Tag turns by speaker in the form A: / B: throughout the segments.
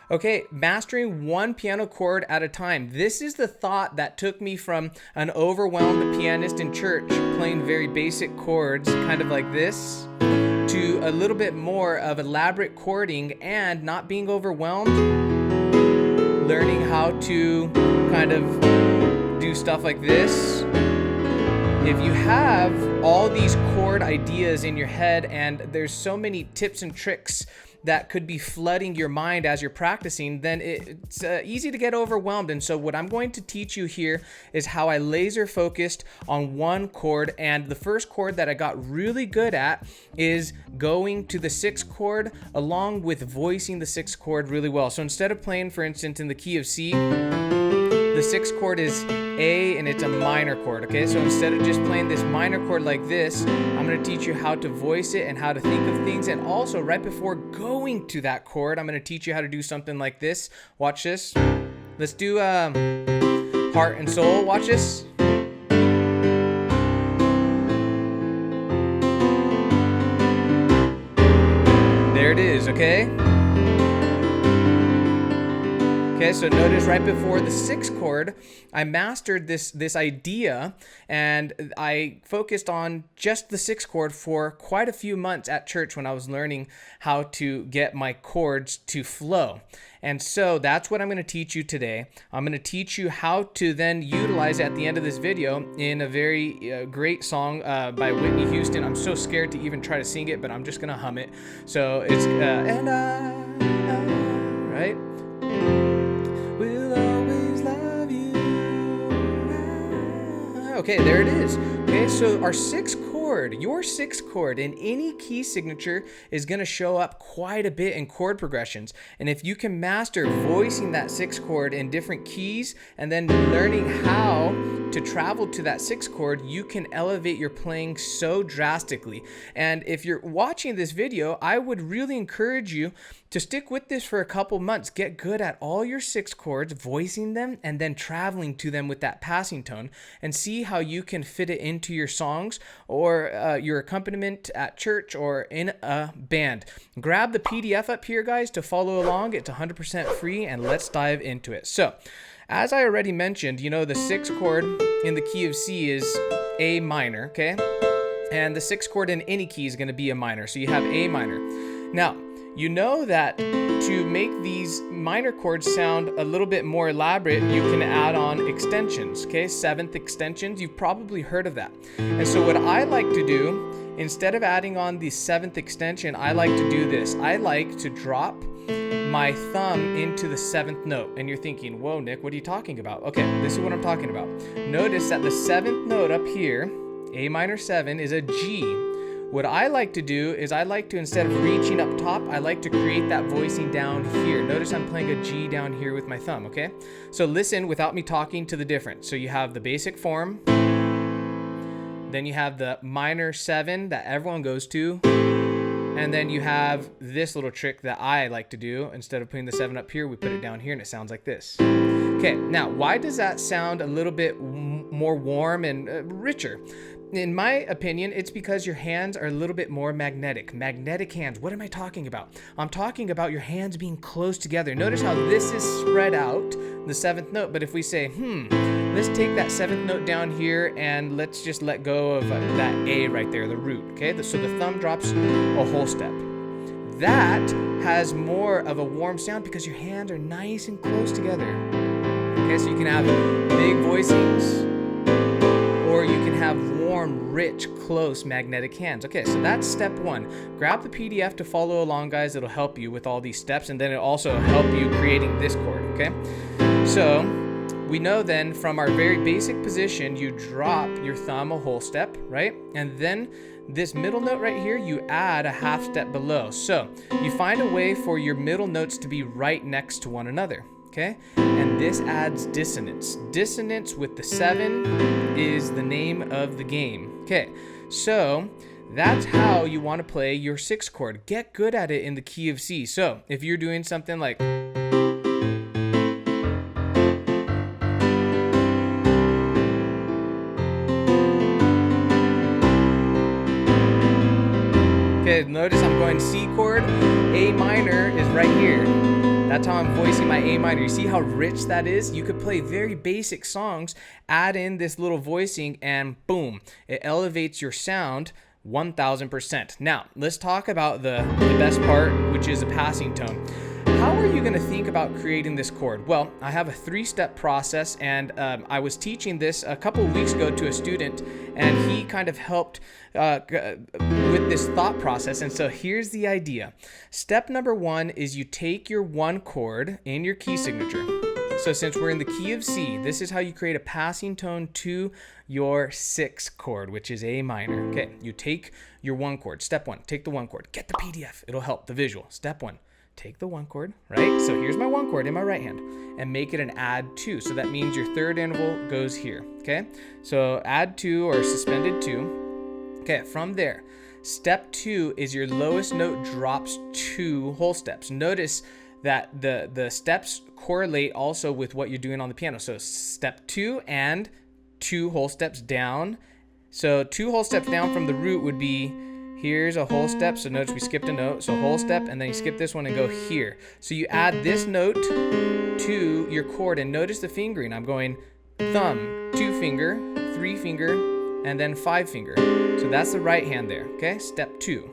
A: Okay, mastering one piano chord at a time. This is the thought that took me from an overwhelmed pianist in church playing very basic chords, kind of like this, to a little bit more of elaborate chording and not being overwhelmed, learning how to kind of do stuff like this. If you have all these chord ideas in your head and there's so many tips and tricks that could be flooding your mind as you're practicing, then it's easy to get overwhelmed. And so what I'm going to teach you here is how I laser focused on one chord. And the first chord that I got really good at is going to the sixth chord along with voicing the sixth chord really well. So instead of playing, for instance, in the key of C, the sixth chord is A and it's a minor chord, okay? So instead of just playing this minor chord like this, I'm gonna teach you how to voice it and how to think of things. And also right before going to that chord, I'm gonna teach you how to do something like this. Watch this. Let's do heart and soul. Watch this. There it is, okay? Okay, so notice right before the sixth chord, I mastered this idea and I focused on just the sixth chord for quite a few months at church when I was learning how to get my chords to flow. And so that's what I'm going to teach you today. I'm going to teach you how to then utilize it at the end of this video in a very great song by Whitney Houston. I'm so scared to even try to sing it, but I'm just going to hum it. So it's, and I, right? Okay, there it is. Okay, so our sixth chord, your sixth chord in any key signature is going to show up quite a bit in chord progressions. And if you can master voicing that sixth chord in different keys and then learning how to travel to that sixth chord, you can elevate your playing so drastically. And if you're watching this video, I would really encourage you to stick with this for a couple months. Get good at all your sixth chords, voicing them, and then traveling to them with that passing tone, and see how you can fit it into your songs or your accompaniment at church or in a band. Grab the PDF up here, guys, to follow along. It's 100% free, and let's dive into it. So, as I already mentioned, you know, the sixth chord in the key of C is A minor, okay? And the sixth chord in any key is going to be a minor. So you have A minor. Now, you know that to make these minor chords sound a little bit more elaborate, you can add on extensions, okay? Seventh extensions, you've probably heard of that. And so what I like to do, instead of adding on the seventh extension, I like to do this. I like to drop my thumb into the seventh note. And you're thinking, whoa, Nick, what are you talking about? Okay, this is what I'm talking about. Notice that the seventh note up here, A minor 7, is a G. What I like to do is I like to, instead of reaching up top, I like to create that voicing down here. Notice I'm playing a G down here with my thumb, okay? So listen without me talking to the difference. So you have the basic form, then you have the minor 7 that everyone goes to, and then you have this little trick that I like to do. Instead of putting the 7 up here, we put it down here and it sounds like this. Okay, now why does that sound a little bit more warm and richer? In my opinion, it's because your hands are a little bit more magnetic. Magnetic hands. What am I talking about? I'm talking about your hands being close together. Notice how this is spread out, the seventh note. But if we say, let's take that seventh note down here and let's just let go of that A right there, the root. Okay, so the thumb drops a whole step. That has more of a warm sound because your hands are nice and close together. Okay, so you can have big voicings, or you can have warm, rich, close, magnetic hands. Okay, so that's step 1. Grab the PDF to follow along, guys. It'll help you with all these steps, and then it'll also help you creating this chord, okay? So we know then from our very basic position, you drop your thumb a whole step, right? And then this middle note right here, you add a half step below. So you find a way for your middle notes to be right next to one another. Okay, and this adds dissonance. Dissonance with the 7 is the name of the game. Okay, so that's how you want to play your sixth chord. Get good at it in the key of C. So if you're doing something like, okay, notice I'm going C chord, A minor is right here. That's how I'm voicing my A minor. You see how rich that is? You could play very basic songs, add in this little voicing, and boom, it elevates your sound 1000%. Now, let's talk about the best part, which is a passing tone. How are you going to think about creating this chord? Well, I have a 3-step process, and I was teaching this a couple of weeks ago to a student, and he kind of helped with this thought process. And so here's the idea. Step number 1 is you take your 1 chord in your key signature. So since we're in the key of C, this is how you create a passing tone to your 6 chord, which is A minor. Okay, you take your 1 chord. Step 1, take the 1 chord. Get the PDF. It'll help the visual. Step 1. Take the 1 chord, right? So here's my 1 chord in my right hand, and make it an add 2. So that means your 3rd interval goes here, okay? So add 2 or suspended 2. Okay, from there, step 2 is your lowest note drops 2 whole steps. Notice that the steps correlate also with what you're doing on the piano. So step 2 and 2 whole steps down. So 2 whole steps down from the root would be, here's a whole step, so notice we skipped a note, so whole step, and then you skip this one and go here. So you add this note to your chord, and notice the fingering. I'm going thumb, 2 finger, 3 finger, and then 5 finger. So that's the right hand there, okay? Step 2.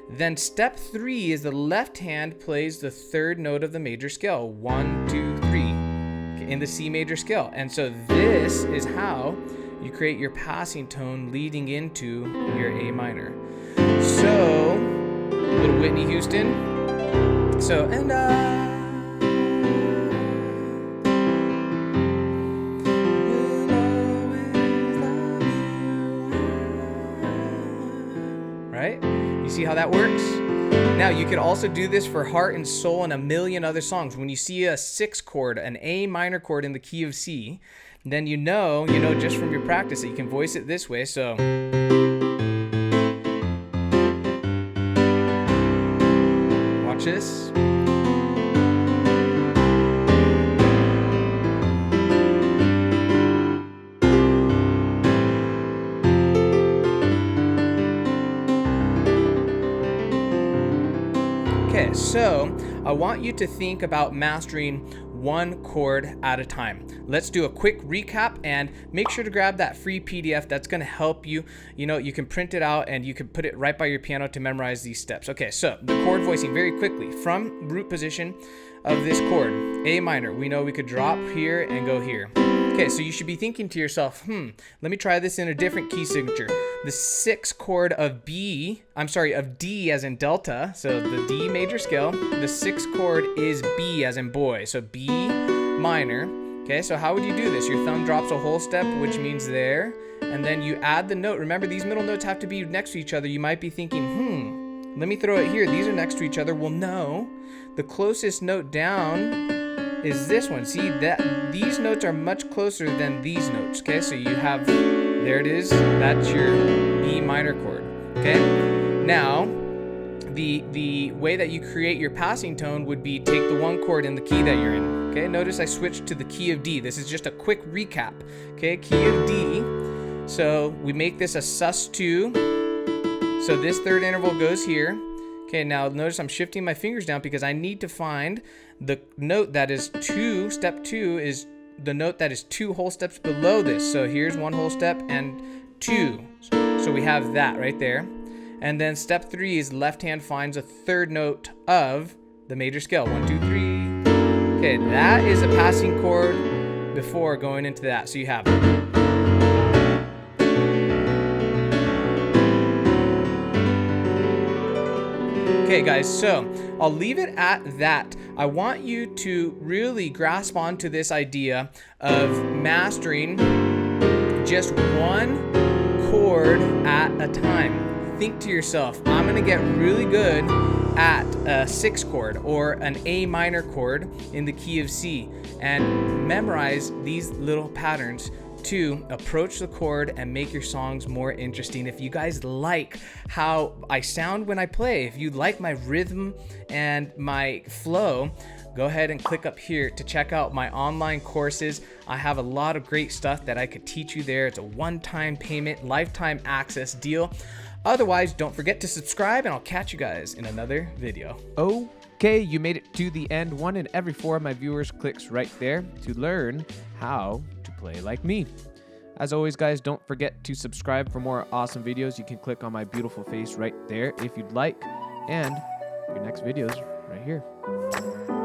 A: Then step 3 is the left hand plays the 3rd note of the major scale, 1, 2, 3, in the C major scale. And so this is how you create your passing tone leading into your A minor. So, a little Whitney Houston. So, and right? You see how that works? Now, you could also do this for Heart and Soul and a million other songs. When you see a 6 chord, an A minor chord in the key of C, then you know just from your practice that you can voice it this way. So, watch this. Okay, so I want you to think about mastering 1 chord at a time. Let's do a quick recap, and make sure to grab that free PDF. That's going to help you. You can print it out and you can put it right by your piano to memorize these steps. Okay, so the chord voicing very quickly from root position of this chord, A minor. We know we could drop here and go here. Okay, so you should be thinking to yourself, let me try this in a different key signature. The 6 chord of D as in Delta, so the D major scale. The 6th chord is B as in boy, so B minor. Okay, so how would you do this? Your thumb drops a whole step, which means there, and then you add the note. Remember, these middle notes have to be next to each other. You might be thinking, let me throw it here. These are next to each other. Well, no, the closest note down is this one. See that these notes are much closer than these notes. Okay, so you have, there it is, that's your B minor chord. Okay, now the way that you create your passing tone would be take the 1 chord in the key that you're in. Okay, notice I switched to the key of D. This is just a quick recap. Okay, key of D. So we make this a sus2. So this 3rd interval goes here. Okay, now notice I'm shifting my fingers down because I need to find the note that is 2. Step 2 is the note that is 2 whole steps below this. So here's 1 whole step and 2. So we have that right there. And then step 3 is left hand finds a 3rd note of the major scale. 1, 2, 3. Okay, that is a passing chord before going into that. So you have Okay guys, so I'll leave it at that. I want you to really grasp onto this idea of mastering just 1 chord at a time. Think to yourself, I'm gonna get really good at a 6 chord or an A minor chord in the key of C, and memorize these little patterns to approach the chord and make your songs more interesting. If you guys like how I sound when I play, if you like my rhythm and my flow, go ahead and click up here to check out my online courses. I have a lot of great stuff that I could teach you there. It's a one-time payment, lifetime access deal. Otherwise, don't forget to subscribe, and I'll catch you guys in another video.
B: Okay, you made it to the end. 1 in every 4 of my viewers clicks right there to learn how to play like me. As always, guys, don't forget to subscribe for more awesome videos. You can click on my beautiful face right there if you'd like. And your next video is right here.